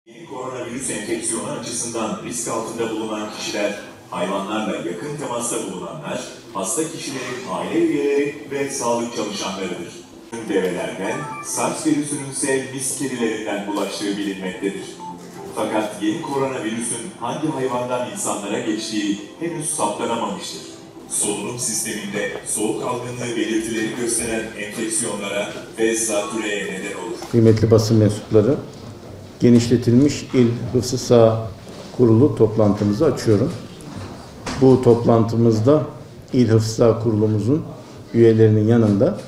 Yeni koronavirüs enfeksiyonu açısından risk altında bulunan kişiler, hayvanlarla yakın temasta bulunanlar, hasta kişilerin aile üyeleri ve sağlık çalışanlarıdır. Develerden, SARS virüsünün ise mis kedilerinden bulaştığı bilinmektedir. Fakat yeni koronavirüsün hangi hayvandan insanlara geçtiği henüz saptanamamıştır. Solunum sisteminde soğuk algınlığı belirtileri gösteren enfeksiyonlara ve zatürreye neden olur. Kıymetli basın mensupları, genişletilmiş İl Hıfzı Sağ Kurulu toplantımızı açıyorum. Bu toplantımızda İl Hıfzı Sağ Kurulumuzun üyelerinin yanında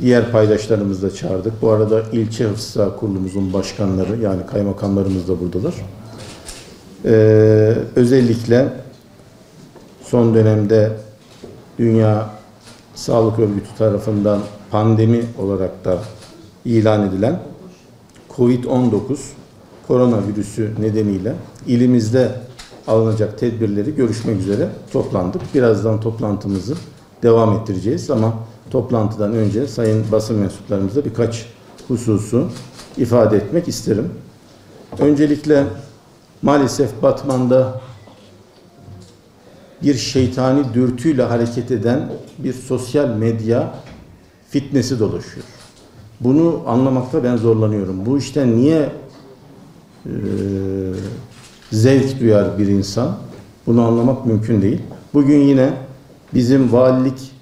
diğer paydaşlarımızı da çağırdık. Bu arada ilçe Hıfzı Sağ Kurulumuzun başkanları, yani kaymakamlarımız da buradalar. Özellikle son dönemde Dünya Sağlık Örgütü tarafından pandemi olarak da ilan edilen COVID-19 koronavirüsü nedeniyle ilimizde alınacak tedbirleri görüşmek üzere toplandık. Birazdan toplantımızı devam ettireceğiz ama toplantıdan önce sayın basın mensuplarımıza birkaç hususu ifade etmek isterim. Öncelikle maalesef Batman'da bir şeytani dürtüyle hareket eden bir sosyal medya fitnesi dolaşıyor. Bunu anlamakta ben zorlanıyorum. Bu işten niye zevk duyar bir insan? Bunu anlamak mümkün değil. Bugün yine bizim valilik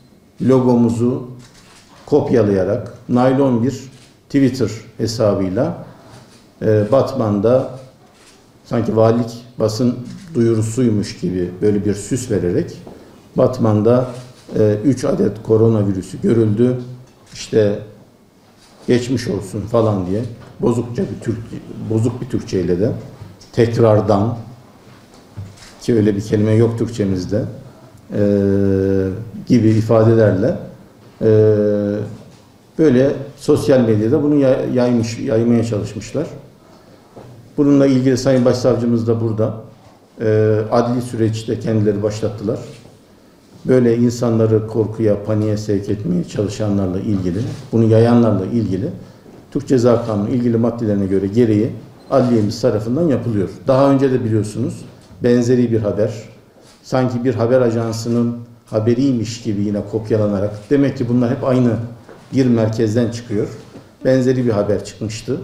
logomuzu kopyalayarak naylon bir Twitter hesabıyla Batman'da sanki valilik basın duyurusuymuş gibi böyle bir süs vererek Batman'da 3 adet koronavirüsü görüldü. İşte geçmiş olsun falan diye bozuk bir Türkçeyle de tekrardan, ki öyle bir kelime yok Türkçemizde, gibi ifadelerle böyle sosyal medyada bunu yaymaya çalışmışlar. Bununla ilgili Sayın Başsavcımız da burada. Adli süreçte kendileri başlattılar. Böyle insanları korkuya, paniğe sevk etmeye çalışanlarla ilgili, bunu yayanlarla ilgili Türk Ceza Kanunu ilgili maddelerine göre gereği adliyemiz tarafından yapılıyor. Daha önce de biliyorsunuz benzeri bir haber, sanki bir haber ajansının haberiymiş gibi yine kopyalanarak, demek ki bunlar hep aynı bir merkezden çıkıyor. Benzeri bir haber çıkmıştı.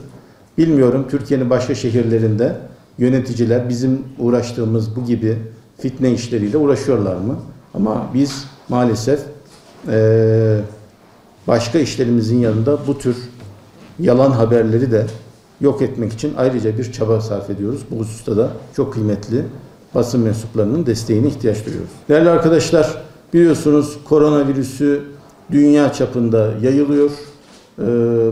Bilmiyorum, Türkiye'nin başka şehirlerinde yöneticiler bizim uğraştığımız bu gibi fitne işleriyle uğraşıyorlar mı? Ama biz maalesef başka işlerimizin yanında bu tür yalan haberleri de yok etmek için ayrıca bir çaba sarf ediyoruz. Bu hususta da çok kıymetli basın mensuplarının desteğine ihtiyaç duyuyoruz. Değerli arkadaşlar, biliyorsunuz koronavirüsü dünya çapında yayılıyor.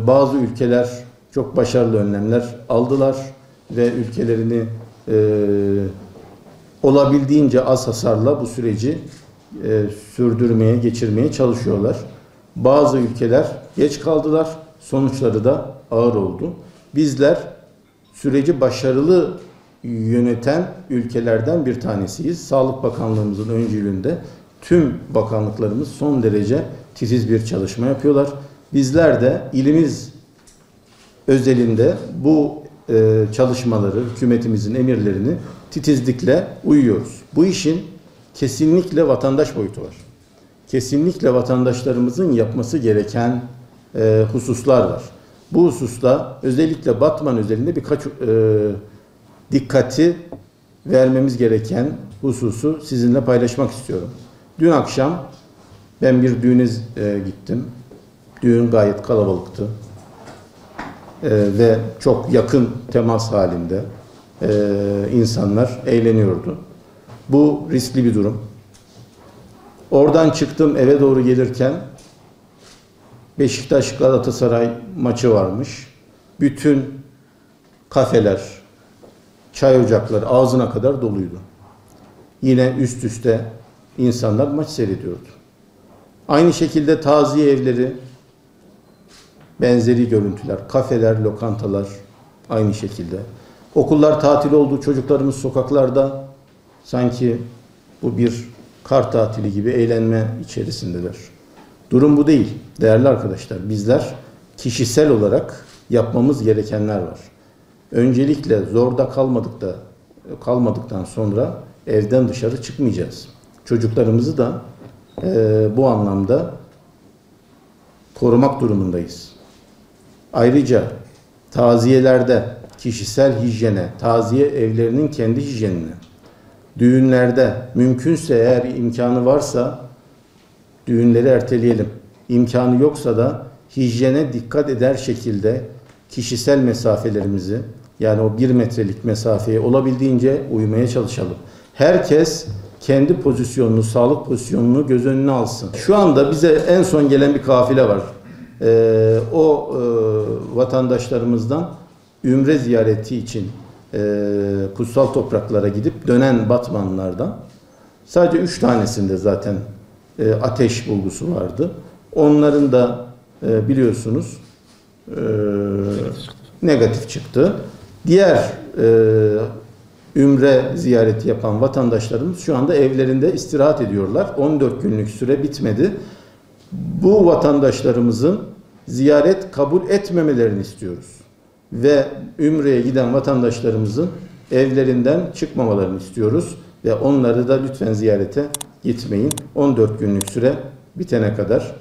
Bazı ülkeler çok başarılı önlemler aldılar ve ülkelerini olabildiğince az hasarla bu süreci sürdürmeye, geçirmeye çalışıyorlar. Bazı ülkeler geç kaldılar, sonuçları da ağır oldu. Bizler süreci başarılı yöneten ülkelerden bir tanesiyiz. Sağlık Bakanlığımızın öncülüğünde tüm bakanlıklarımız son derece titiz bir çalışma yapıyorlar. Bizler de ilimiz özelinde bu çalışmaları, hükümetimizin emirlerini titizlikle uyuyoruz. Bu işin kesinlikle vatandaş boyutu var. Kesinlikle vatandaşlarımızın yapması gereken hususlar var. Bu hususta özellikle Batman özelinde birkaç dikkati vermemiz gereken hususu sizinle paylaşmak istiyorum. Dün akşam ben bir düğüne gittim. Düğün gayet kalabalıktı. Ve çok yakın temas halinde insanlar eğleniyordu. Bu riskli bir durum. Oradan çıktım, eve doğru gelirken Beşiktaş Galatasaray maçı varmış. Bütün kafeler, çay ocakları ağzına kadar doluydu. Yine üst üste insanlar maç seyrediyordu. Aynı şekilde taziye evleri, benzeri görüntüler, kafeler, lokantalar aynı şekilde. Okullar tatil oldu, çocuklarımız sokaklarda, sanki bu bir kar tatili gibi eğlenme içerisindeler. Durum bu değil değerli arkadaşlar. Bizler kişisel olarak yapmamız gerekenler var. öncelikle zorda kalmadıktan sonra evden dışarı çıkmayacağız. Çocuklarımızı da bu anlamda korumak durumundayız. Ayrıca taziyelerde kişisel hijyene, taziye evlerinin kendi hijyenine, düğünlerde mümkünse eğer imkanı varsa düğünleri erteleyelim. İmkanı yoksa da hijyene dikkat eder şekilde kişisel mesafelerimizi, yani o 1 metrelik mesafeye olabildiğince uymaya çalışalım. Herkes kendi pozisyonunu, sağlık pozisyonunu göz önüne alsın. Şu anda bize en son gelen bir kafile var. Vatandaşlarımızdan ümre ziyareti için kutsal topraklara gidip dönen Batmanlılardan sadece 3 tanesinde zaten ateş bulgusu vardı. Onların da biliyorsunuz negatif çıktı. Diğer ümre ziyareti yapan vatandaşlarımız şu anda evlerinde istirahat ediyorlar. 14 günlük süre bitmedi. Bu vatandaşlarımızın ziyaret kabul etmemelerini istiyoruz. Ve ümreye giden vatandaşlarımızın evlerinden çıkmamalarını istiyoruz. Ve onları da lütfen ziyarete gitmeyin. 14 günlük süre bitene kadar